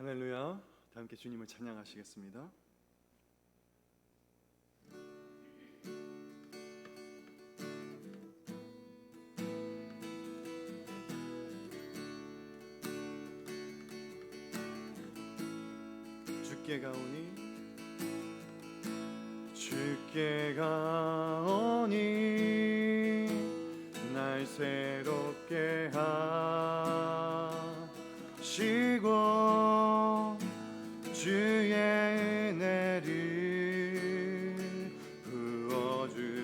할렐루야. 다 함께 주님을 찬양하시겠습니다. 주께 가오니 주께 가오니 날 새롭게 하시고 주의 은혜를 부어주소서.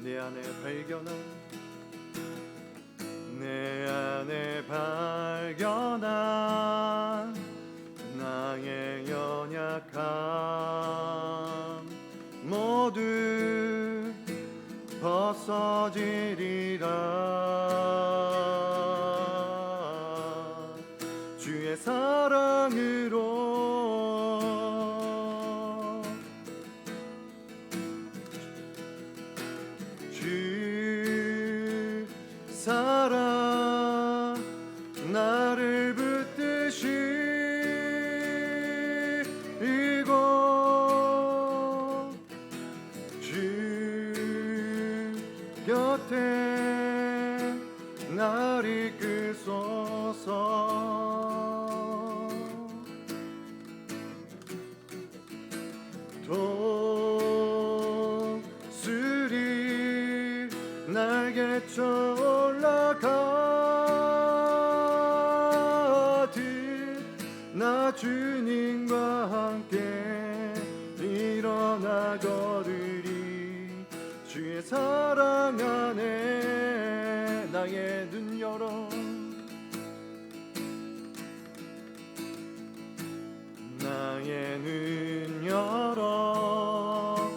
내 안에 발견한 나의 연약함 모두 벗어지리라. 주의 사랑으로 주 사랑 나를 붙드시고 주 곁에 날 이끄소서. 독수리 날개쳐 올라가듯 나 주님과 함께 일어나 걸으리. 주의 사랑 안에 나의 눈 열어 나의 눈 열어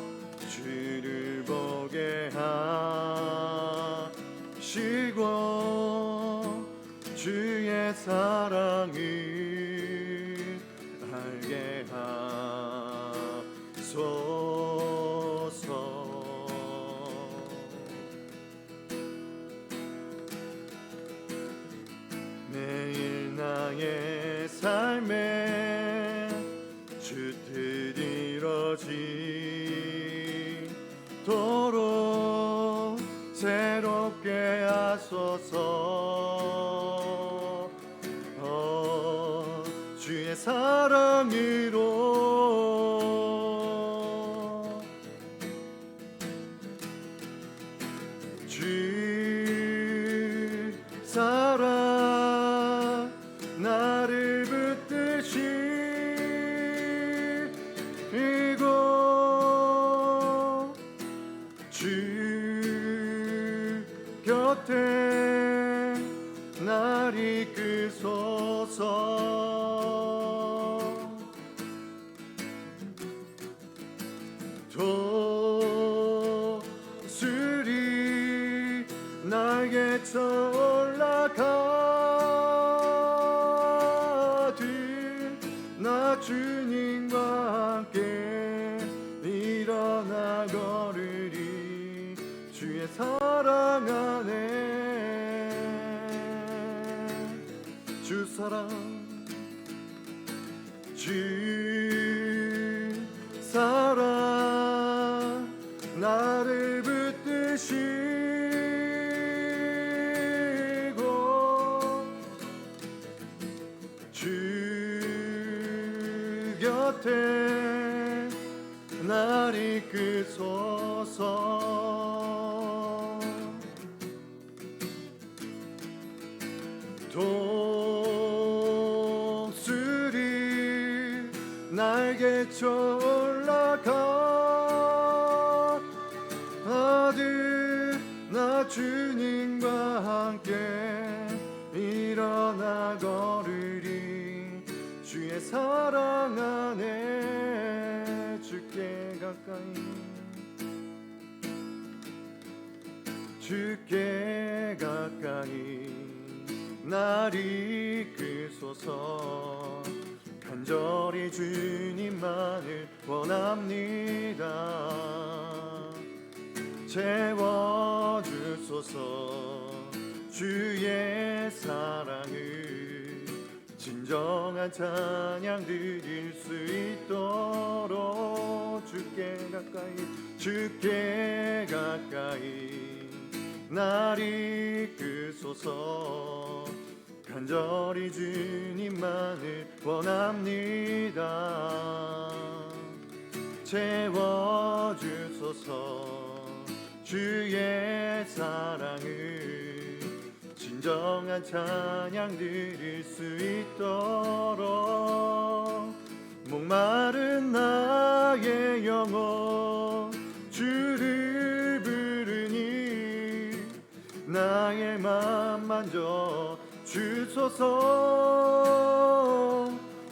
주를 보게 하시고 주의 사랑을 알게 하소서. 매일 나의 삶에 주 뜻 이뤄지도록 새롭게 하소서. 주의 사랑으로 주 사랑 나를 붙드시고 주 곁에 날 이끄소서. 독수리 날개쳐 올라가듯 나 주님과 함께 일어나 걸으리. 주의 사랑 안에 주 사랑 주 사랑 나를 붙드시고 주 곁에 날 이끄소서. 독수리 날개쳐 올라가듯 나 주님과 함께 일어나 걸으리. 주의 사랑 안에 주께 가까이 날 이끄소서. 간절히 주님만을 원합니다. 채워주소서. 주소서. 주의 사랑을 진정한 찬양 드릴 수 있도록 주께 가까이 날 이끄소서. 간절히 주님만을 원합니다. 채워주소서. 주의 사랑을 진정한 찬양 드릴 수 있도록 목마른 나의 영혼 주를 부르니 나의 맘 만져 주소서.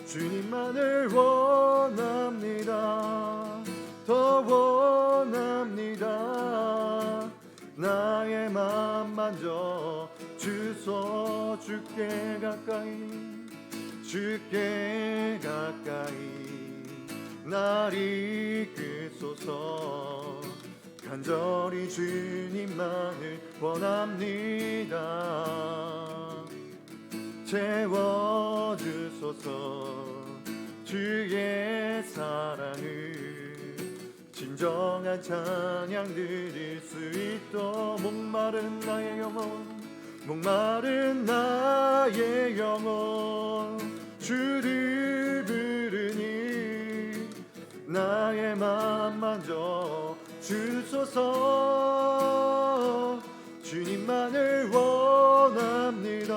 주님만을 원합니다. 더 원합니다. 나의 맘 만져 주소. 주께 가까이 날 이끄소서. 간절히 주님만을 원합니다. 채워주소서. 주의 사랑을 진정한 찬양 드릴 수 있도록 목마른 나의 영혼 주를 부르니 나의 맘 만져 주소서. 주님만을 원합니다.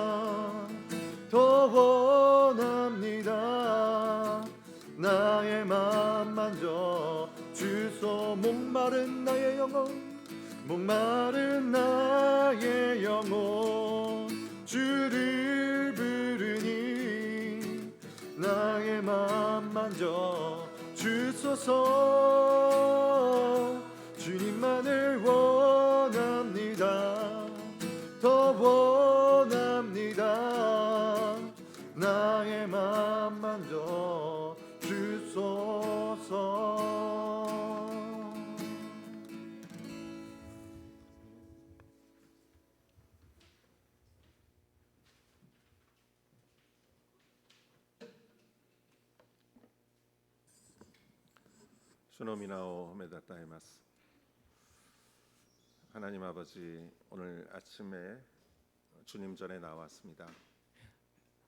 더 원합니다. 나의 맘 만져 주소. 목마른 나의 영혼 주를 부르니 나의 맘 만져 주소서. 주님만을 원합니다. 더 원합니다. 나의 맘 만져 주소서. 주노미나오 호메다타이마스. 하나님 아버지, 오늘 아침에 주님 전에 나왔습니다.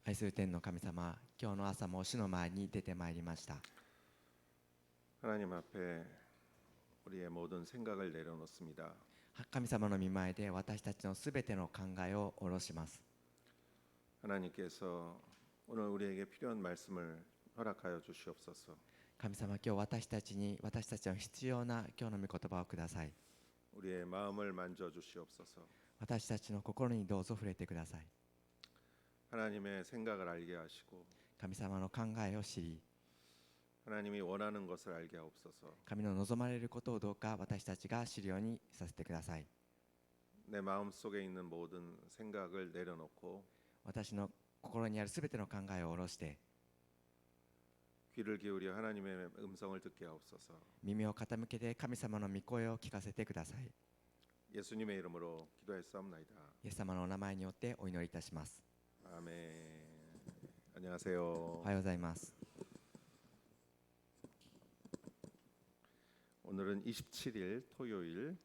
愛する天の神様、今日の朝も主の前に出てまいりました。 하나님 앞에 우리의 모든 생각을 내려놓습니다. 神様の御前で私たちのすべての考えを下ろします。 하나님께서 오늘 우리에게 필요한 말씀을 허락하여 주시옵소서. 神様、今日私たちの必要な今日の御言葉をください。 우리의 마음을 만져 주시옵소서. 私たちの心にどうぞ触れてください。 하나님의 생각을 알게 하시고 神様の考えを知り、 하나님이 원하는 것을 알게 하옵소서. 神の望まれることをどうか私たちが知るようにさせてください。 내 마음속에 있는 모든 생각을 내려놓고 私の心にあるすべての考えを下ろして、 귀를 기울여 하나님의 음성을 듣게 하옵소서. 耳を傾けて神様の御声を聞かせてください。 예수님의 이름으로 기도했사옵나이다. イエス様のお名前によってお祈りいたします。 아멘. 안녕하세요. おはようございます。 오늘은 27일 토요일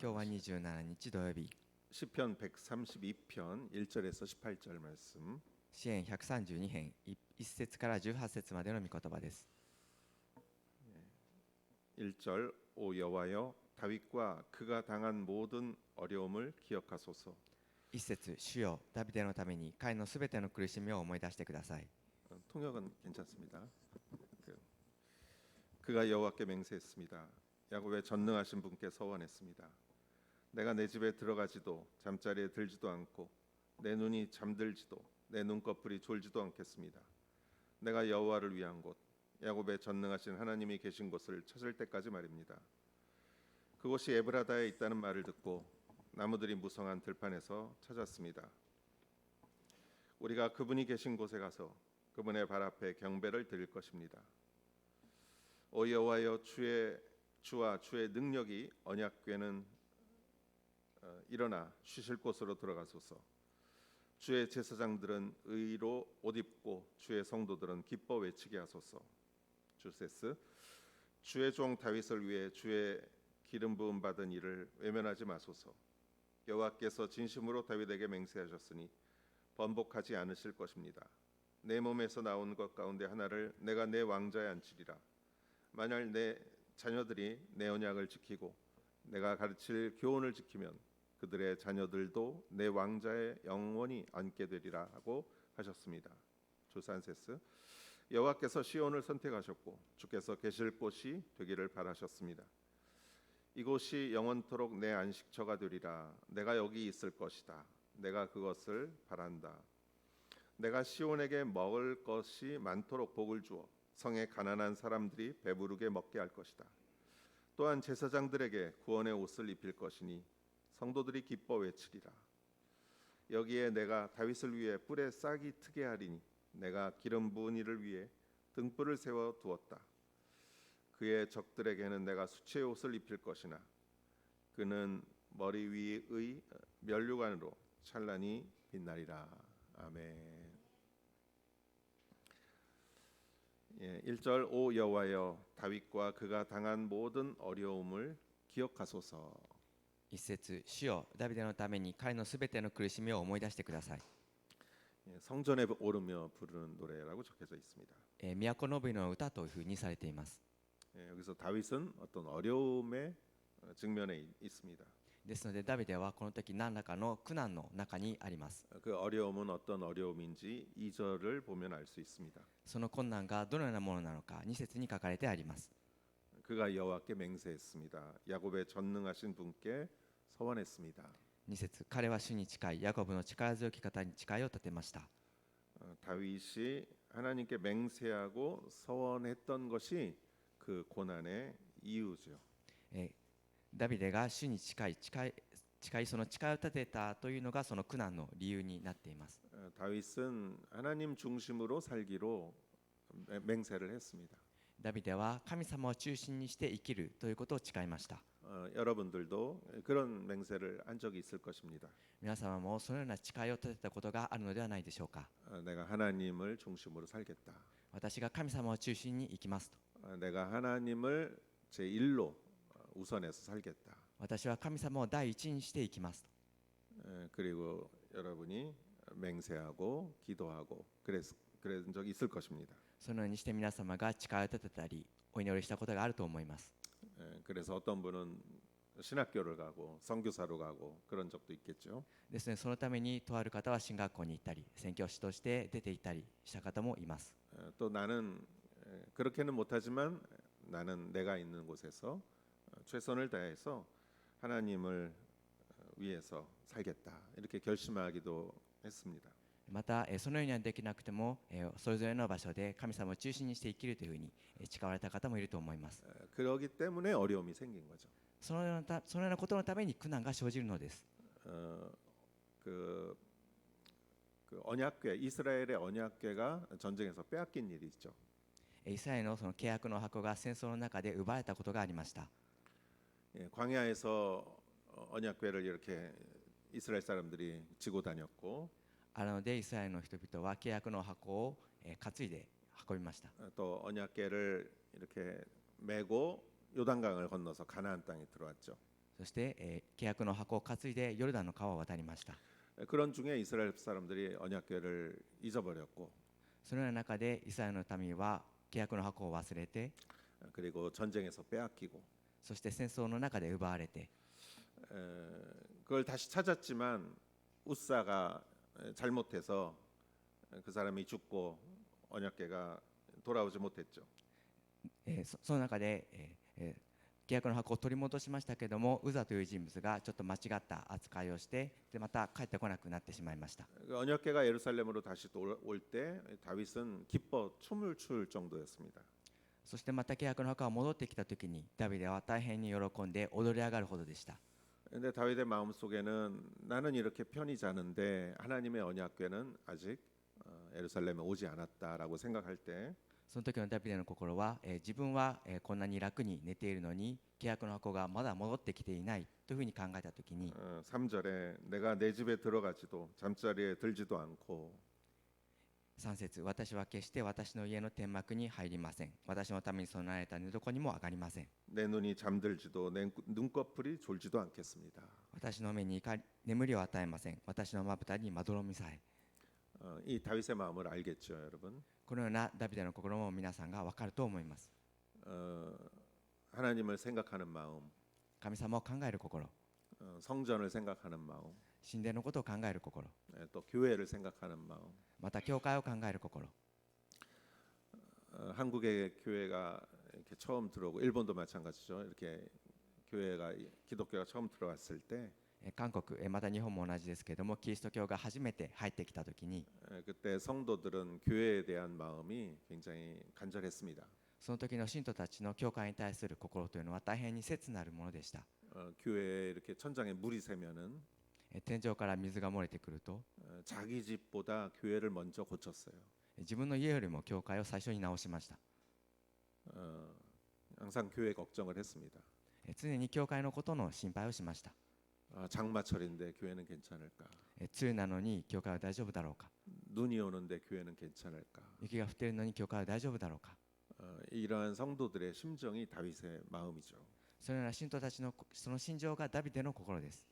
今日は27日土曜日、 시편 132편 1절에서 18절 말씀. 詩編132編1節から18節までの御言葉です。 1절 오 여호와여 다윗과 그가 당한 모든 어려움을 기억하소서. 1節、主よダビデのために彼のすべての苦しみを思い出してください。 통역은 괜찮습니다. 그가 여호와께 맹세했습니다. 야곱의 전능하신 분께 서원했습니다. 내가 내 집에 들어가지도 잠자리에 들지도 않고 내 눈이 잠들지도 내 눈꺼풀이 졸지도 않겠습니다. 내가 여호와를 위한 곳 야곱의 전능하신 하나님이 계신 곳을 찾을 때까지 말입니다. 그곳이 에브라다에 있다는 말을 듣고 나무들이 무성한 들판에서 찾았습니다. 우리가 그분이 계신 곳에 가서 그분의 발 앞에 경배를 드릴 것입니다. 오 여호와여 주와 주의 능력이 언약궤는 일어나 쉬실 곳으로 들어가소서. 주의 제사장들은 의로 옷 입고 주의 성도들은 기뻐 외치게 하소서. 주세스. 주의 종 다윗을 위해 주의 기름 부음 받은 이를 외면하지 마소서. 여호와께서 진심으로 다윗에게 맹세하셨으니 번복하지 않으실 것입니다. 내 몸에서 나온 것 가운데 하나를 내가 내 왕좌에 앉히리라. 만약 내 자녀들이 내 언약을 지키고 내가 가르칠 교훈을 지키면 그들의 자녀들도 내 왕좌에 영원히 앉게 되리라 하고 하셨습니다. 조산세스. 여호와께서 시온을 선택하셨고 주께서 계실 곳이 되기를 바라셨습니다. 이곳이 영원토록 내 안식처가 되리라. 내가 여기 있을 것이다. 내가 그것을 바란다. 내가 시온에게 먹을 것이 많도록 복을 주어 성의 가난한 사람들이 배부르게 먹게 할 것이다. 또한 제사장들에게 구원의 옷을 입힐 것이니 성도들이 기뻐 외치리라. 여기에 내가 다윗을 위해 뿔에 싹이 트게 하리니 내가 기름 부은 이를 위해 등불을 세워 두었다. 그의 적들에게는 내가 수치의 옷을 입힐 것이나 그는 머리 위의 면류관으로 찬란히 빛나리라. 아멘. 1절 오 여호와여 다윗과 그가 당한 모든 어려움을 기억하소서. 一節、主よダビデのために彼のすべての苦しみを思い出してください。 성전에 오르며 부르는 노래라고 적혀져 있습니다. 都の部の歌というふうにされています。 여기서 다윗은 어떤 어려움의 직면에 있습니다. ですのでダビデはこの時何らかの苦難の中にあります。 그 어려움은 어떤 어려움인지 2절을 보면 알 수 있습니다. その困難がどのようなものなのか2節に書かれてあります。 그가 여호와께 맹세했습니다. 야곱의 전능하신 분께 서원했습니다. 2節、彼は主に誓いヤコブの力強き方に誓いを立てました。 다윗이 하나님께 맹세하고 서원했던 것이 그 고난의 이유죠. ダビデが主に誓いその誓いを立てたというのがその苦難の理由になっています。 다윗은 하나님 중심으로 살기로 맹세를 했습니다. ダビデは神様を中心にして生きるということを誓いました。 여러분들도 그런 맹세를 한 적이 있을 것입니다. 皆様もそのような誓いを立てたことがあるのではないでしょうか。 내가 하나님을 중심으로 살겠다. 私が神様を中心に生きますと。 내가 하나님을 제1로 우선해서 살겠다. 私は神様を第一にして生きますと。 그리고 여러분이 맹세하고 기도하고 그런 적이 있을 것입니다. そのようにして皆様が誓いを立てたりお祈りしたことがあると思います。 그래서 어떤 분은 신학교를 가고 선교사로 가고 그런 적도 있겠죠. ですね、そのためにとある方は進学校に行ったり宣教師として出て行ったりした方もいます。 또 나는 그렇게는 못하지만 나는 내가 있는 곳에서 최선을 다해서 하나님을 위해서 살겠다 이렇게 결심하기도 했습니다. またそのようにはできなくてもそれぞれの場所で神様を中心にして生きるというふうに誓われた方もいると思います。 그러기 때문에 어려움이 생긴 거죠. そのようなことのために苦難が生じるのです。 그 언약궤 이스라엘의 언약궤가 전쟁에서 빼앗긴 일이 있죠. イスラエルのその契約の箱が戦争の中で奪われたことがありました。 광야에서 언약궤를 이렇게 이스라엘 사람들이 지고 다녔고 なのでイスラエルの人々は契約の箱を担いで運びました。 또 언약궤를 이렇게 메고 요단강을 건너서 가나안 땅에 들어왔죠. そして契約の箱を担いでヨルダンの川を渡りました。 그런 중에 이스라엘 사람들이 언약궤를 잊어버렸고 そのような中でイスラエルの民は契約の箱を忘れて 그리고 전쟁에서 빼앗기고 そして戦争の中で奪われて 그걸 다시 찾았지만 우사가 잘못해서 그 사람이 죽고 언약궤가 돌아오지 못했죠. その中で契約の箱を取り戻しましたけれどもウザという人物がちょっと間違った扱いをしてでまた帰ってこなくなってしまいました。 언약궤가 예루살렘으로 다시 올 때 다윗은 기뻐 춤을 출 정도였습니다. そしてまた契約の箱が戻ってきた時にダビデは大変に喜んで踊り上がるほどでした。 근데 다윗의 마음속에는 나는 이렇게 편히 자는데 하나님의 언약궤는 아직 예루살렘에 오지 않았다라고 생각할 때その時のダビデの心は、自分は、こんなに楽に寝ているのに契約の箱がまだ戻ってきていないというふうに考えた時に、 3절에 내가 내 집에 들어가지도 잠자리에 들지도 않고 3節、私は決して私の家の天幕に入りません。私のために備えられた寝床にも上がりません。 내 눈이 잠들지도 내 눈꺼풀이 졸지도 않겠습니다. 私の目に眠りを与えません。私のまぶたにまどろみさえ。 이 다윗의 마음을 알겠죠, 여러분. このようなダビデの心も皆さんが分かると思います。 하나님을 생각하는 마음, 神様を考える心、 성전을 생각하는 마음, 神殿のことを考える心、 또 교회를 생각하는 마음. また教会を考える心。 한국의 교회가 이렇게 처음 들어오고 일본도 마찬가지죠. 이렇게 교회가 기독교가 처음 들어왔을 때 韓国、また日本も同じですけれども、キリスト教が初めて入ってきたときに、 그때 성도들은 교회에 대한 마음이 굉장히 간절했습니다. その時の信徒たちの教会に対する心というのは大変に切なるものでした。 교회에 이렇게 천장에 물이 새면은 天井から水が漏れてくると、 자기 집보다 교회를 먼저 고쳤어요. 自分の家よりも教会を最初に直しました。 항상 교회 걱정을 했습니다. 常に教会のことの心配をしました。 장마철인데 교회는 괜찮을까? 梅雨なのに教会は大丈夫だろうか。 눈이 오는데 교회는 괜찮을까? 雪が降っているのに教会は大丈夫だろうか。 이러한 성도들의 심정이 다윗의 마음이죠. そのような信徒たちのその心情がダビデの心です。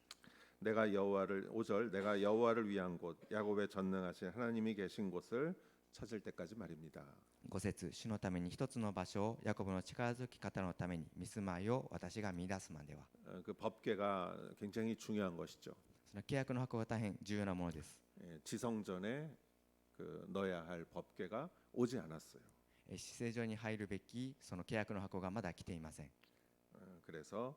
내가 여호와를 5절 내가 여호와를 위한 곳 야곱의 전능하신 하나님이 계신 곳을 찾을 때까지 말입니다. 5節、主のために一つの場所をヤコブの力強き方のために見住まいを私が見出すまでは。 그 법궤가 굉장히 중요한 것이죠. その契約の箱が大変重要なものです。 지성전에 그 넣어야 할 법궤가 오지 않았어요. 至聖所に入るべきその契約の箱がまだ来ていません。 그래서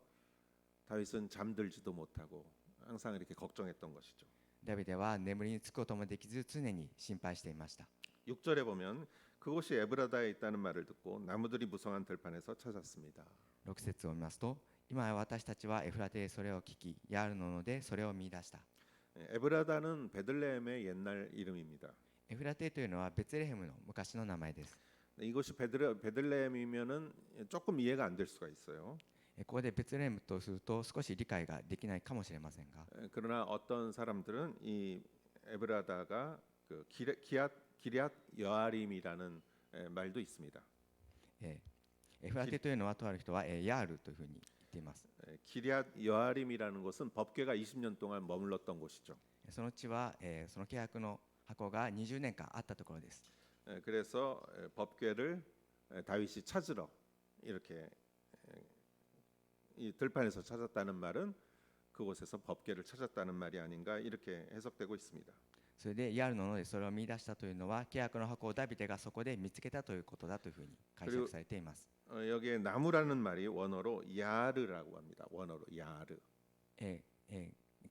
다윗은 잠들지도 못하고 항상 이렇게 걱정했던 것이죠. ダビデは眠りにつくこともできず常に心配していました。 6절에 보면 그곳이 에브라다에 있다는 말을 듣고 나무들이 무성한 들판에서 찾았습니다. 6節を見ますと、今や私たちはエフラテでそれを聞き、ヤールの野でそれを見出した。 에브라다는 베들레헴의 옛날 이름입니다. エフラテというのはベツレヘムの昔の名前です。 이것이 베들레헴이면은 조금 이해가 안 될 수가 있어요. ここでベツレヘムとすると少し理解ができないかもしれませんが、 그러나 어떤 사람들은 이 에브라다가 그 기럇 여아림이라는 말도 있습니다. エフラテというのはとある人はヤールというふうに言っています。 기럇 여아림이라는 곳은 법궤가 20년 동안 머물렀던 곳이죠. その地はその契約の箱が20年間あったところです。 그래서 법궤를 다윗이 찾으러 이렇게 이 들판에서 찾았다는 말은 그곳에서 법궤를 찾았다는 말이 아닌가 이렇게 해석되고 있습니다. それでヤールの野でそれを見出したというのは契約の箱をダビデがそこで見つけたということだというふうに解釈されています。 여기에 나무라는 말이 원어로 야르라고 합니다. 원어로 야르.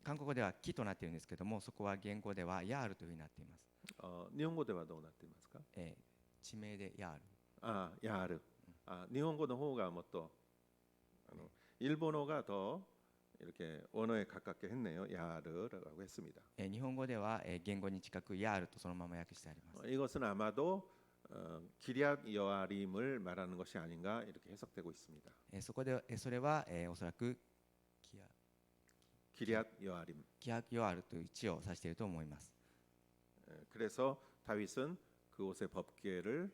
韓国では木となっているんですけども、そこは言語ではヤールというふうになっています。 일본어대와どうなっていますか? 地名でヤール。 야르. 일본어는 호가 뭐 또 일본어가 더 이렇게 언어에 가깝게 했네요. 야르라고 했습니다. 日本語では言語に近くヤールとそのまま訳してあります。 이것은 아마도 기럇 여아림을 말하는 것이 아닌가 이렇게 해석되고 있습니다. そこでそれはおそらく기럇 여아림. キヤヨアルという地を指していると思います。 그래서 다윗은 그곳의 법궤를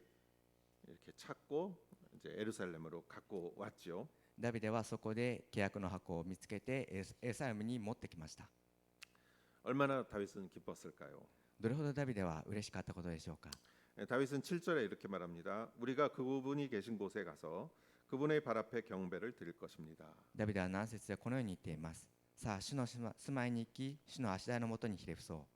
이렇게 찾고 이제 예루살렘으로 갖고 왔죠. ダビデはそこで契約の箱を見つけてエルサレムに持ってきました。 얼마나 다윗은 기뻤을까요? どれほどダビデは嬉しかったことでしょうか。 다윗은 7절에 이렇게 말합니다. 우리가 그분이 계신 곳에 가서 그분의 발 앞에 경배를 드릴 것입니다. ダビデは何節でこのように言っています。さあ、主の住まいに行き、主の足台のもとにひれ伏そう。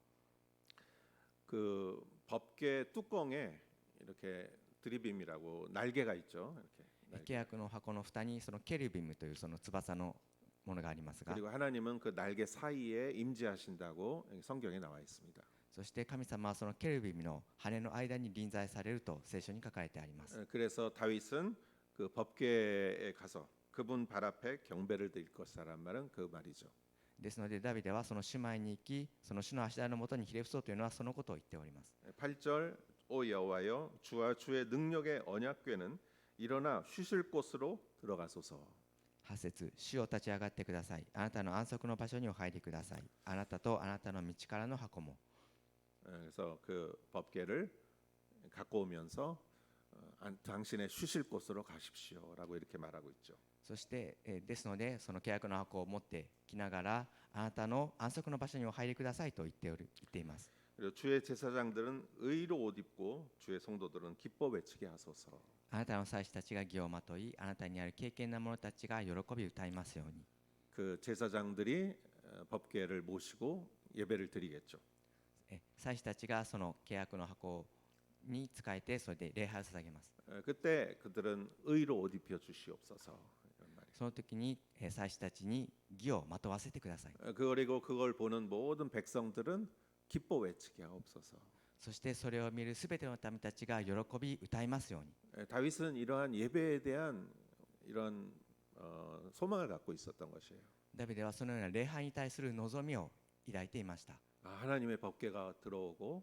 그 법궤 뚜껑에 이렇게 드리빔이라고 날개가 있죠. 이렇게. 契約の箱の蓋にそのケルビムというその翼のものがありますが、 그리고 하나님은 그 날개 사이에 임재하신다고 성경에 나와 있습니다. そして神様はそのケルビムの羽の間に臨在されると聖書に書かれてあります。 그래서 다윗은 그 법궤에 가서 그분 발 앞에 경배를 드릴 것이라는 말은 그 말이죠. ですのでダビデはその主前に行き、その主の足台のもとにひれ伏そうというのはそのことを言っております。 8절 오 여호와여 주와 주의 능력의 언약궤는 일어나 쉬실 곳으로 들어가소서. 8節主を立ち上がってください。あなたの安息の場所にお入りください。あなたとあなたの道からの箱も。 그래서 그 법궤를 갖고 오면서 당신의 쉬실 곳으로 가십시오라고 이렇게 말하고 있죠. そして、ですので、その契約の箱を持ってきながら、あなたの安息の場所にお入りくださいと言っています。 그리고 주의 제사장들은 의로 옷 입고 주의 성도들은 기뻐 외치게 하소서. あなたの祭司たちが義をまとい、あなたにある敬虔な者たちが喜び歌いますように。 그 제사장들이 법궤를 모시고 예배를 드리겠죠. 祭司たちがその契約の箱に仕えて、それで礼拝を捧げます。 그때 그들은 의로 옷 입혀 주시옵소서. 이런 말이에요. その時に祭司たちに義をまとわせてください。 그리고 그걸 보는 모든 백성들은 기뻐 외치게 하옵소서. そしてそれを見るすべての民たちが喜び歌いますように。 다윗은 이러한 예배에 대한 이런 소망을 갖고 있었던 것이에요. ダビデはそのような礼拝に対する望みを抱いていました。 하나님의 법궤가 들어오고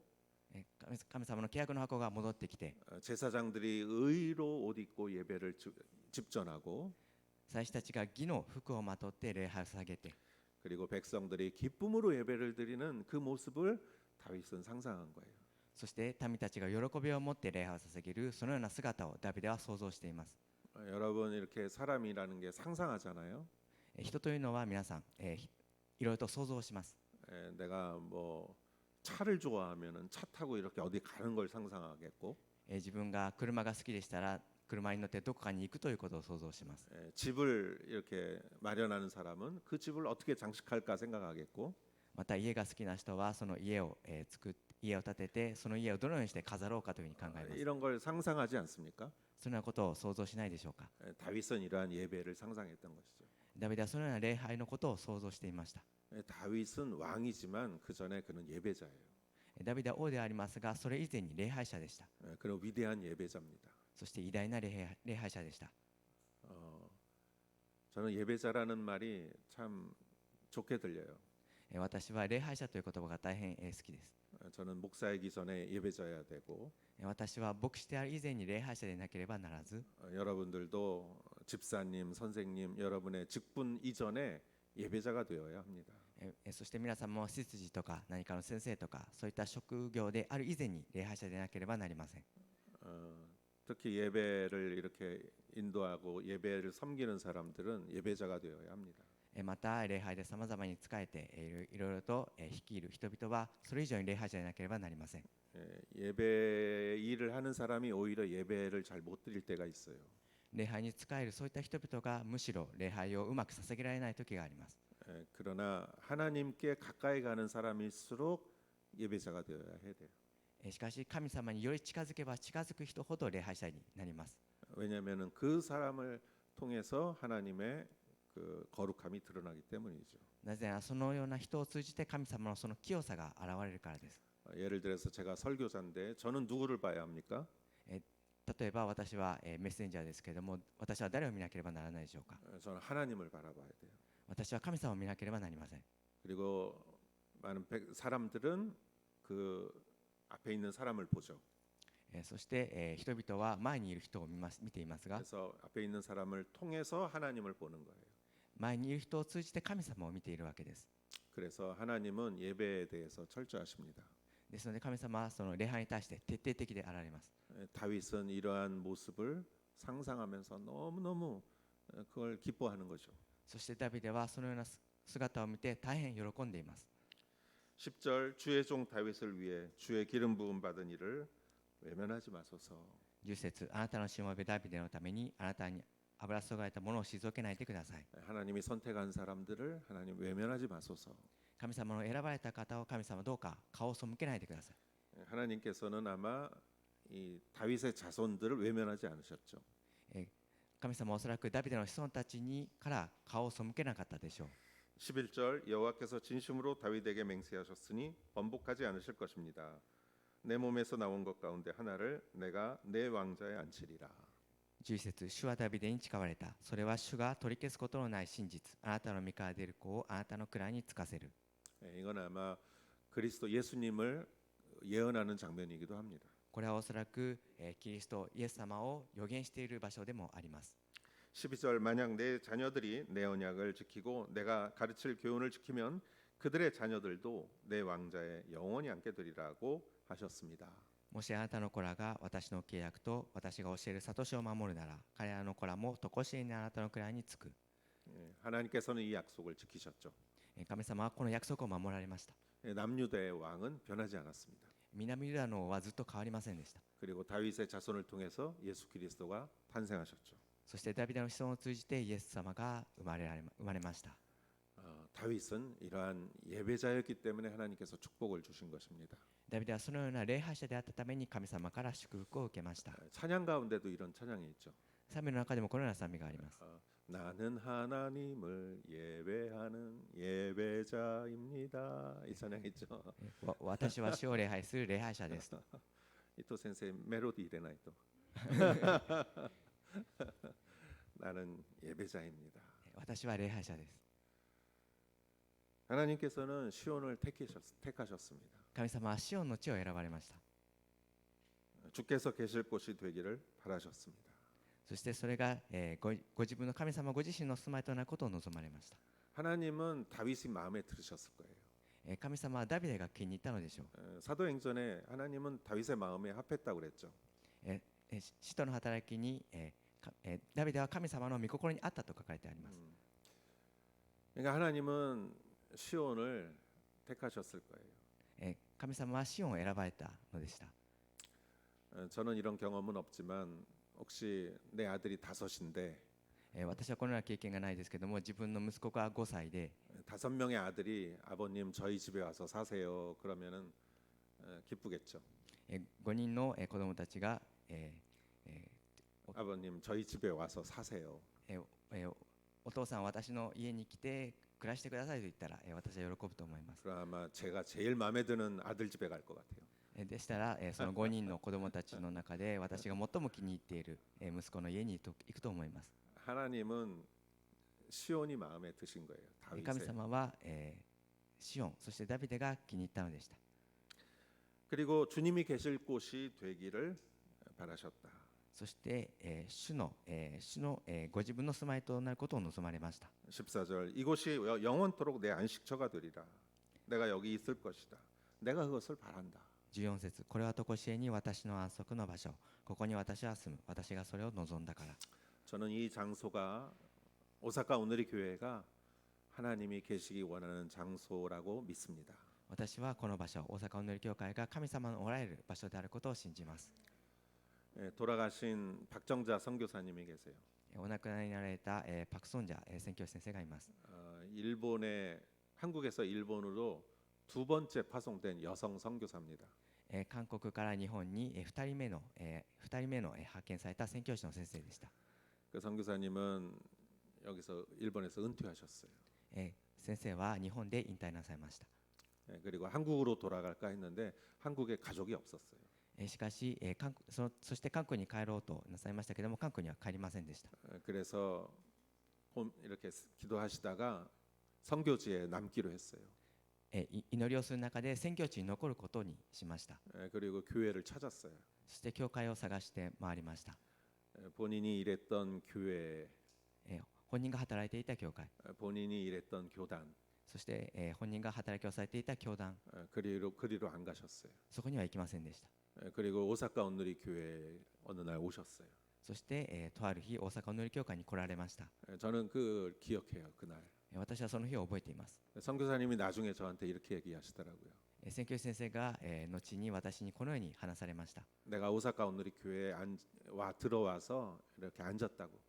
神様の契約の箱が戻ってきて、 제사장들이 의로 옷 입고 예배를 집전하고 祭司たちが義の服をまとって礼拝を捧げて、 그리고 백성들이 기쁨으로 예배를 드리는 그 모습을 다윗은 상상한 거예요. そして民たちが喜びを持って礼拝を捧げるそのような姿をダビデは想像しています。 여러분 이렇게 사람이라는 게 상상하잖아요. 人というのは皆さん、いろいろと想像します。 내가 뭐 차를 좋아하면은 차 타고 이렇게 어디 가는 걸 상상하겠고 自分が車が好きでしたら車に乗ってどこかに行くということを想像します。 집을 이렇게 마련하는 사람은 그 집을 어떻게 장식할까 생각하겠고 また家が好きな人はその家を家を建ててその家をどのようにして飾ろうかというふうに考えます。 이런 걸 상상하지 않습니까? そのようなことを想像しないでしょうか。 다윗은 이러한 예배를 상상했던 것이죠. ダビデはそのような礼拝のことを想像していました。 다윗은 왕이지만 그 전에 그는 예배자예요. ダビデは王でありますが、それ以前に礼拝者でした。 그는 위대한 예배자입니다. そして偉大な礼拝者でした。 저는 예배자라는 말이 참 좋게 들려요. 私は礼拝者という言葉が大変好きです。 저는 목사이기 전에 예배자여야 되고 私は牧師である以前に礼拝者でなければならず、 여러분들도 집사님, 선생님, 여러분의 직분 이전에 예배자가 되어야 합니다. そして皆さんも執事とか何かの先生とかそういった職業である以前に礼拝者でなければなりません。 특히 예배를 이렇게 인도하고 예배를 섬기는 사람들은 예배자가 되어야 합니다. また礼拝でさまざまに仕えていろいろと率いる人々はそれ以上に礼拝者でなければなりません。 예배 일을 하는 사람이 오히려 예배를 잘 못 드릴 때가 있어요. 礼拝に仕えるそういった人々がむしろ礼拝をうまく捧げられない時があります。 그러나 하나님께 가까이 가는 사람일수록 예배자가 되어야 해야 돼요. しかし神様により近づけば近づく人ほど礼拝者になります。 왜냐하면 그 사람을 통해서 하나님의 그 거룩함이 드러나기 때문이죠. なぜならそのような人を通じて神様のその清さが現れるからです。 예를 들어서 제가 설교자인데 저는 누구를 봐야 합니까? 例えば私はメッセンジャーですけれども、私は誰を見なければならないでしょうか。 저는 하나님을 바라봐야 돼요. 私は神様を見なければなりません。 그리고 많은 사람들은 그 앞에 있는 사람을 보죠. そして人々は前にいる人を見ていますが、 그래서 앞에 있는 사람을 통해서 하나님을 보는 거예요. 前にいる人を通じて神様を見ているわけです。 그래서 하나님은 예배에 대해서 철저하십니다. ですので神様はその礼拝に対して徹底的であられます。 다윗은 이러한 모습을 상상하면서 너무너무 그걸 기뻐하는 거죠. そしてダビデはそのような姿を見て大変喜んでいます。 10절 주의 종 다윗을 위해 주의 기름 부음 받은 이를 외면하지 마소서. 10節あなたのしもべダビデのためにあなたに油注がれたものを退けないでください。 하나님이 선택한 사람들을 하나님 외면하지 마소서. 神様の選ばれた方を神様どうか顔を背けないでください。 하나님께서는 아마 이 다윗의 자손들을 외면하지 않으셨죠. 神様はおそらくダビデの子孫たちにから顔を背けなかったでしょう。 11절 여호와께서 진심으로 다윗에게 맹세하셨으니 번복하지 않으실 것입니다. 내 몸에서 나온 것 가운데 하나를 내가 내 왕자에 앉히리라. 11節主はダビデに誓われた。それは主が取り消すことのない真実。あなたの身から出る子をあなたの位につかせる。 이건 아마 그리스도 예수님을 예언하는 장면이기도 합니다. これはおそらく、キリストイエス様を予言している場所でもあります。 12절 만약 내 자녀들이 내 언약을 지키고 내가 가르칠 교훈을 지키면 그들의 자녀들도 내 왕자에 영원히 앉게 되리라고 하셨습니다. もしあなたの子らが私の契約と私が教える諭しを守るなら、彼らの子らも常しえにあなたの位につく。 하나님께서는 이 약속을 지키셨죠. 神様はこの約束を守られました。 남유다의 왕은 변하지 않았습니다. 南ユダの王はずっと変わりませんでした。 그리고 다윗의 자손을 통해서 예수 그리스도가 탄생하셨죠. そしてダビデの子孫を通じてイエス様が生まれました。 다윗은 이러한 예배자였기 때문에 하나님께서 축복을 주신 것입니다. ダビデはそのような礼拝者であったために神様から祝福を受けました。 찬양 가운데도 이런 찬양이 있죠. 賛美の中でもこのような賛美があります。 나는 하나님을 예배하는 예배자입니다. 이 찬양 있죠. 私は主を礼拝する礼拝者です。 이토 센세이 멜로디 이래나 이토. 나는 예배자입니다. 私は礼拝者です。 하나님께서는 시온을 택하셨습니다. 神様はシオンの地を選ばれました。 주께서 계실 곳이 되기를 바라셨습니다. そしてそれが、ご自分の神様ご自身の住まいとなることを望まれました。 하나님은 다윗이 마음에 들으셨을 거예요. 神様はダビデが気に入ったのでしょう。 사도행전에 하나님은 다윗의 마음에 합했다고 그랬죠. 使徒の働きに、ダビデは神様の御心にあったと書かれてあります。 그러니까 하나님은 시온을 택하셨을 거예요. 神様はシオンを選ばれたのでした。 저는 이런 경험은 없지만 혹시 내 아들이 5인데 私はこのような経験がないですけども、自分の息子が5歳で 5명의 아들이 아버님 저희 집에 와서 사세요 그러면은 기쁘겠죠. 5人の子供たちが、 아버님 저희 집에 와서 사세요. お父さん私の家に来て暮らしてくださいと言ったら、私は喜ぶと思います。 그럼 아마 제가 제일 마음에 드는 아들 집에 갈 것 같아요. でしたら、その5人の子供たちの中で私が最も気に入っている息子の家に行くと思います。 하나님은 시온이 마음에 드신 거예요. 神 다윗의. 様は、シオンそしてダビデが気に入ったのでした。 그리고 주님이 계실 곳이 되기를 바라셨다. そして、主の、ご自分の住まいとなることを望まれました。 14절 이곳이 영원토록 내 안식처가 되리라. 내가 여기 있을 것이다. 내가 그것을 바란다. 14節、これは常しえに私の安息の場所、ここに私は住む、私がそれを望んだから。 저는 이 장소가 오사카 오늘의 교회가 하나님이 계시기 원하는 장소라고 믿습니다. 私はこの場所、大阪お祈り教会が神様のおられる場所であることを信じます。 돌아가신 박정자 선교사님이 계세요. お亡くなりになられた、パクソンジャ宣教師先生がいます。 한국에서 일본으로 2번째 파송된 여성 선교사입니다. 韓国から日本に2人目の派遣された宣教師の先生でした。 그 선교사님은 여기서 일본에서 은퇴하셨어요. 先生は日本で引退なさいました。 그리고 한국으로 돌아갈까 했는데 한국에 가족이 없었어요. しかし、そして韓国に帰ろうとなさいましたけれども、韓国には帰りませんでした。 그래서 이렇게 기도하시다가 선교지에 남기로 했어요. 祈りをする中で宣教地に残ることにしました。 그리고 교회를 찾았어요. そして教会を探して回りました。 본인이 일했던 교회, 本人が働いていた教会、 본인이 일했던 교단, そして、本人が働きをされていた教団、 그리로 안 가셨어요. そこには行きませんでした。 그리고 오사카 온누리 교회 어느 날 오셨어요. そして、とある日大阪お祈り教会に来られました。 저는 그 기억해요. 그날. 私はその日を覚えています。 선교사님이 나중에 저한테 이렇게 얘기하시더라고요. 宣教師先生が、後に私にこのように話されました。 내가 오사카 온누리 교회에 들어와서 이렇게 앉았다고.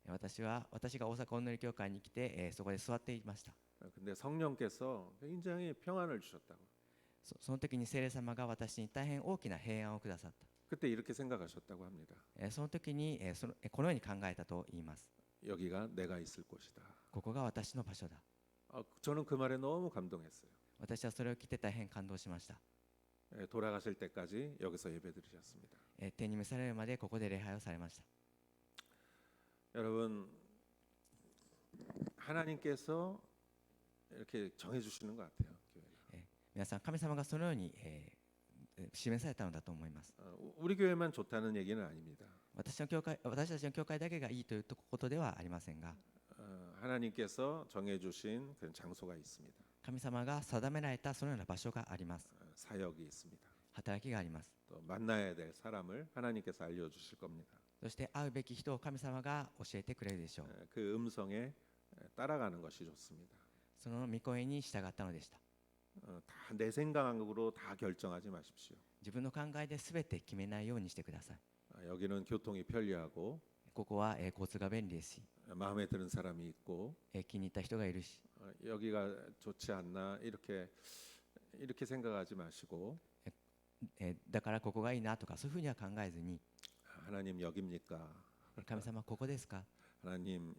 私が大阪お祈り教会に来て、そこで座っていました。 근데 성령께서 굉장히 평안을 주셨다고. その時に聖霊様が私に大変大きな平安をくださった。 그때 이렇게 생각하셨다고 합니다. その時に、このように考えたと言います。 여기가 내가 있을 곳이다. ここが私の場所だ。 저는 그 말에 너무 감동했어요. 私はそれを聞いて大変感動しました。 돌아가실 때까지 여기서 예배드리셨습니다. 天に召されるまでここで礼拝をされました。 여러분, 하나님께서 이렇게 정해주시는 것 같아요. 교회가. 皆さん、神様がそのように、示されたのだと思います。 우리 교회만 좋다는 얘기는 아닙니다. 私たちの教会だけがいいということではありませんが、 하나님께서 정해주신 그런 장소가 있습니다. 神様が定められたそのような場所があります。 사역이 있습니다. 働きがあります。 또 만나야 될 사람을 하나님께서 알려주실 겁니다. そして会うべき人を神様が教えてくれるでしょう。 그 음성에 따라가는 것이 좋습니다. その御声に従ったのでした。 다 내 생각으로 다 결정하지 마십시오. 自分の考えで全て決めないようにしてください。 여기는 교통이 편리하고 ここは交通が便利ですし、 마음에 드는 사람이 있고 気に入った人がいるし、 여기가 좋지 않나 이렇게 생각하지 마시고 だからここがいいなとかそういうふうには考えずに、 하나님 여기입니까? 神様ここですか、 하나님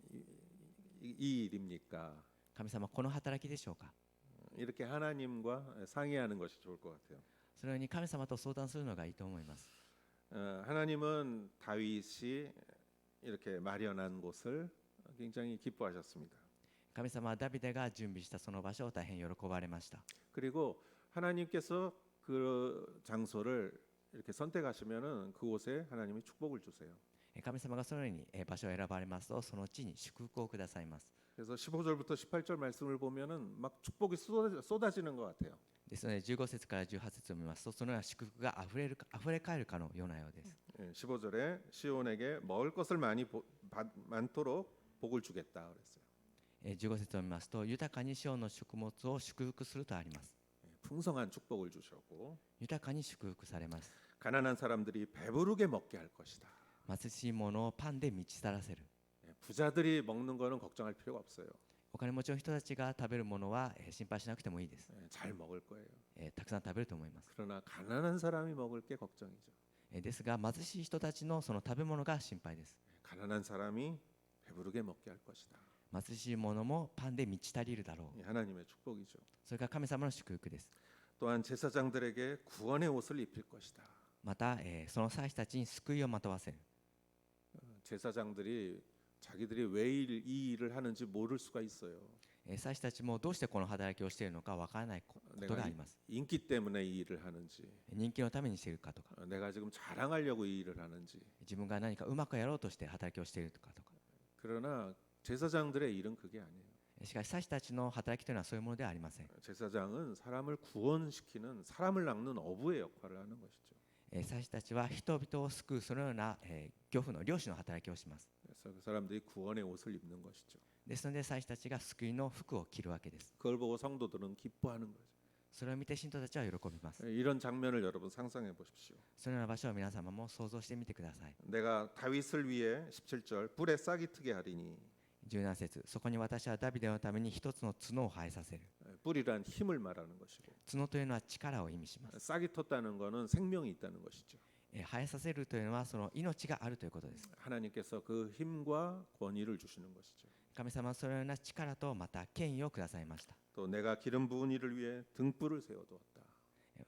이 일입니까? 神様この働きでしょうか。 이렇게 하나님과 상의하는 것이 좋을 것 같아요. そのように神様と相談するのがいいと思います。 하나님은 다윗이 이렇게 마련한 곳을 굉장히 기뻐하셨습니다. 神様はダビデが準備したその場所を大変喜ばれました。 그리고 하나님께서 그 장소를 이렇게 선택하시면은 그곳에 하나님이 축복을 주세요. 神様がそのように場所を選ばれますと、その地に祝福をくださいます。 그래서 15절부터 18절 말씀을 보면은 막 축복이 쏟아지는 것 같아요. ですので15節から18節を見ますと、そのような祝福があふれ返るかのようなようです。 15절에 시온에게 먹을 것을 많도록 복을 주겠다 그랬어요. 15節を見ますと、豊かにシオンの食物を祝福するとあります。 풍성한 축복을 주셨고 豊かに祝福されます。 가난한 사람들이 배부르게 먹게 할 것이다. 貧しいものをパンで満ち足らせる。 부자들이 먹는 거는 걱정할 필요가 없어요. お金持ちの人たちが食べるものは心配しなくてもいいです。 잘 먹을 거예요. たくさん食べると思います。 그러나 가난한 사람이 먹을 게 걱정이죠. ですが貧しい人たちのその食べ物が心配です。 가난한 사람이 배부르게 먹게 할 것이다. 貧しいものもパンで満ち足りるだろう。 하나님의 축복이죠. それが神様の祝福です。 또한 제사장들에게 구원의 옷을 입힐 것이다. また、その祭司たちに救いをまとわせる。 제사장들이 자기들이 왜 이 일을 하는지 모를 수가 있어요. 祭司たちもどうしてこの働きをしているのかわからないことがあります。 인기 때문에 이 일을 하는지, 人気のためにしているかとか、 내가 지금 자랑하려고 이 일을 하는지. 自分が何かうまくやろうとして働きをしているとかとか。 그러나 제사장들의 일은 그게 아니에요. しかし祭司たちの働きというのはそういうものではありません。 제사장은 사람을 구원시키는 사람을 낚는 어부의 역할을 하는 것이죠. 祭司たちは人々を救うそのような漁夫の漁師の働きをします。 그래서 그 사람들이 구원의 옷을 입는 것이죠. ですので祭司たちが救いの服を着るわけです。 그걸 보고 성도들은 기뻐하는 거죠. それを見て信徒たちは喜びます。 이런 장면을 여러분 상상해 보십시오. そのような場所を皆様も想像してみてください。 내가 다윗을 위해 17절 뿔에 싹이 트게 하리니. 17節、そこに私はダビデのために一つの角を生えさせる。 뿔이란 힘을 말하는 것이고 角というのは力を意味します。 싹이 텄다는 것은 생명이 있다는 것이죠. 生えさせるというのはその命があるということです。 하나님께서 그 힘과 권위를 주시는 것이죠. 神様はそのような力とまた権威をくださいました。 또 내가 기름 부은 이를 위해 등불을 세워두었다.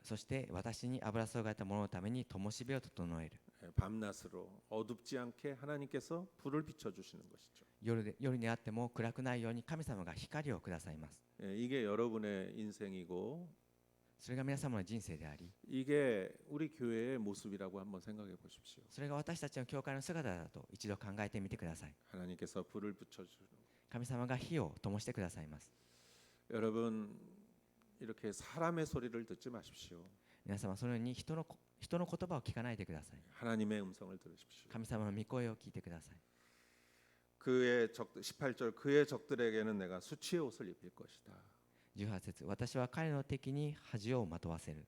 そして私に油注がれた者のために灯火を整える。 밤낮으로 어둡지 않게 하나님께서 불을 비춰주시는 것이죠. 夜にあっても暗くないように神様が光をくださいます。 이게 여러분의 인생이고 それが皆様の人生であり、 이게 우리 교회의 모습이라고 한번 생각해 보십시오. それが私たちの教会の姿だと一度考えてみてください。 하나님께서 불을 붙여주는. 神様が火を灯してくださいます。 여러분 이렇게 사람의 소리를 듣지 마십시오. 皆様そのように人の言葉を聞かないでください。 하나님의 음성을 들으십시오. 神様の御声を聞いてください。 그의 적 18절 그의 적들에게는 내가 수치의 옷을 입힐 것이다. 18節、私は彼の敵に恥をまとわせる。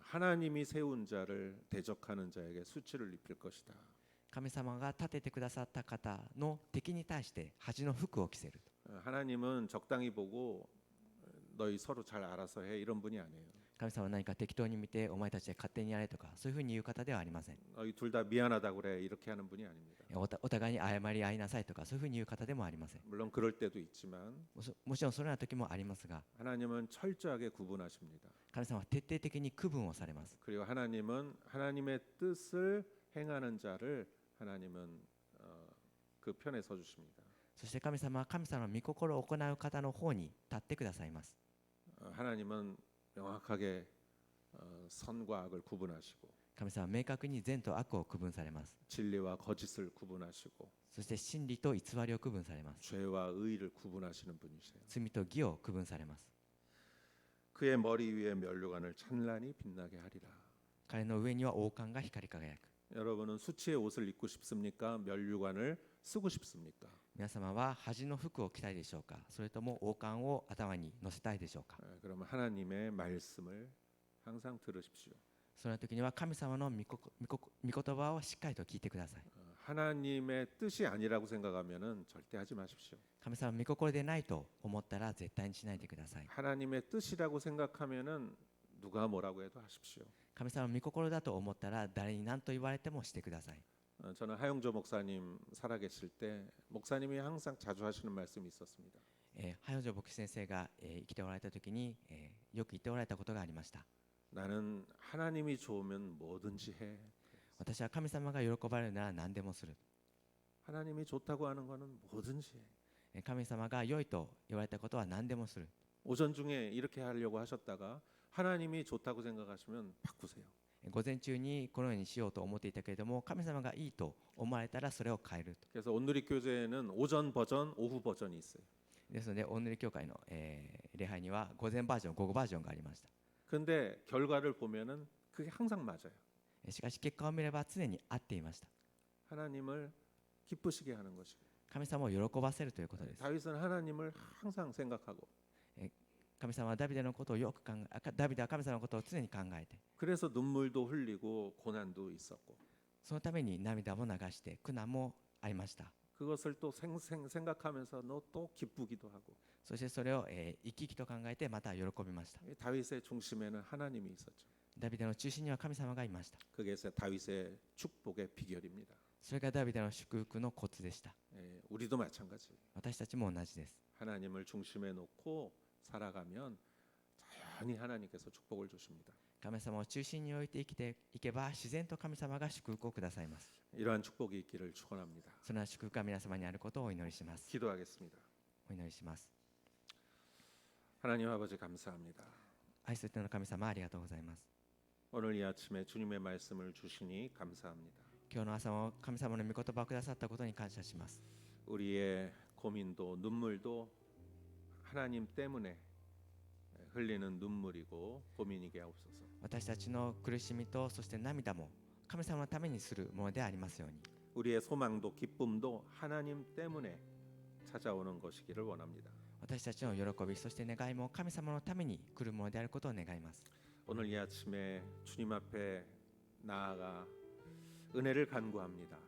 하나님이 세운 자를 대적하는 자에게 수치를 입힐 것이다. 神様が立ててくださった方の敵に対して恥の服を着せる。 하나님은 적당히 보고 너희 서로 잘 알아서 해 이런 분이 아니에요. 神様は何か適当に見てお前たちで勝手にやれとかそういうふうに言う方ではありません。 너희 둘 다 미안하다고 그래 이렇게 하는 분이 아닙니다. お互いに謝り合いなさいとかそういうふうに言う方でもありません。 물론 그럴 때도 있지만 もちろんそのような時もありますが、 하나님은 철저하게 구분하십니다. 神様は徹底的に区分をされます。 그리고 하나님은 하나님의 뜻을 행하는 자를 하나님은 그 편에 서 주십니다. そして神様は神様の御心を行う方の方に立ってくださいます。 하나님은 명확하게 선과 악을 구분하시고 神様は明確に善と悪を区分されます。 진리와 거짓을 구분하시고 そして真理と偽りを区分されます。 죄와 의를 구분하시는 분이세요. 罪と義を区分されます。 그의 머리 위에 면류관을 찬란히 빛나게 하리라. 彼の上には王冠が光り輝く。 여러분은 수치의 옷을 입고 싶습니까? 면류관을 쓰고 싶습니까? 皆様は恥の服を着たいでしょうか、それとも王冠を頭に乗せたいでしょうか。 그러면 하나님의 말씀을 항상 들으십시오. その時には神様の御言葉をしっかりと聞いてください。 하나님의 뜻이 아니라고 생각하면은 절대 하지 마십시오. 神様の御心でないと思ったら絶対にしないでください。 하나님의 뜻이라고 생각하면은 누가 뭐라고 해도 하십시오. 神様の御心だと思ったら誰に何と言われてもしてください。 저는 하용조 목사님 살아계실 때 목사님이 항상 자주 하시는 말씀이 있었습니다. ハヨジョ牧師先生が、生きておられた時に、よく言っておられたことがありました。 나는 하나님이 좋으면 뭐든지 해. 私は神様が喜ばれるなら何でもする。 하나님이 좋다고 하는 거는 뭐든지 해. 神様が良いと言われたことは何でもする。 오전 중에 이렇게 하려고 하셨다가 하나님이 좋다고 생각하시면 바꾸세요. 午前中にこのようにしようと思っていたけれども、神様がいいと思われたらそれを変えると。 그래서 온누리 교제에는 오전 버전, 오후 버전이 있어요. ですので、大塗教会の、礼拝には午前バージョン、午後バージョンがありました。 근데 결과를 보면은 그게 항상 맞아요. しかし結果を見れば常に合っていました。 하나님을 기쁘시게 하는 것이고 神様を喜ばせるということです。 다윗은 하나님을 항상 생각하고 神様はダビデのことをよくダビデは神様のことを常に考えて、 그래서 눈물도 흘리고 고난도 있었고 そのために涙も流して苦難もありました。 그것을 또 생각하면서 너 또 기쁘기도 하고 そしてそれを、生き生きと考えてまた喜びました。 다윗의 중심에는 하나님이 있었죠. ダビデの中心には神様がいました。 그게 다윗의 축복의 비결입니다. それがダビデの祝福のコツでした。 우리도 마찬가지. 私たちも同じです。 하나님을 중심에 놓고 살아가면 자연히 하나님께서 축복을 주십니다. 神様を中心に置いて生きていけば自然と神様が祝福をくださいます。 이러한 축복이 있기를 축원합니다. その祝福が皆様にあることをお祈りします。 기도하겠습니다. お祈りします。 하나님 아버지 감사합니다. 愛する天の神様、ありがとうございます。 오늘 이 아침에 주님의 말씀을 주시니 감사합니다. 今日の朝も神様の御言葉をくださったことに感謝します。 우리의 고민도 눈물도 하나님 때문에 흘리는 눈물이고 고민이게 하옵소서. 私たちの苦しみとそして涙も神様のためにするものでありますように、 우리의 소망도 기쁨도 하나님 때문에 찾아오는 것이기를 원합니다. 私たちの喜びそして願いも神様のために来るものであることを願います。 오늘 이 아침에 주님 앞에 나아가 은혜를 간구합니다.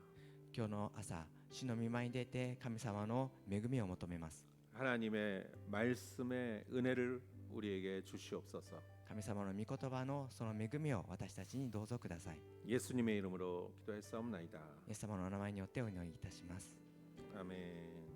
今日の朝、主の御前に出て神様の恵みを求めます。 하나님의 말씀의 은혜를 우리에게 주시옵소서. 神様の御言葉のその恵みを私たちにどうぞください。 예수님의 이름으로 기도했사옵나이다. イエス様のお名前によってお祈りいたします。 아멘.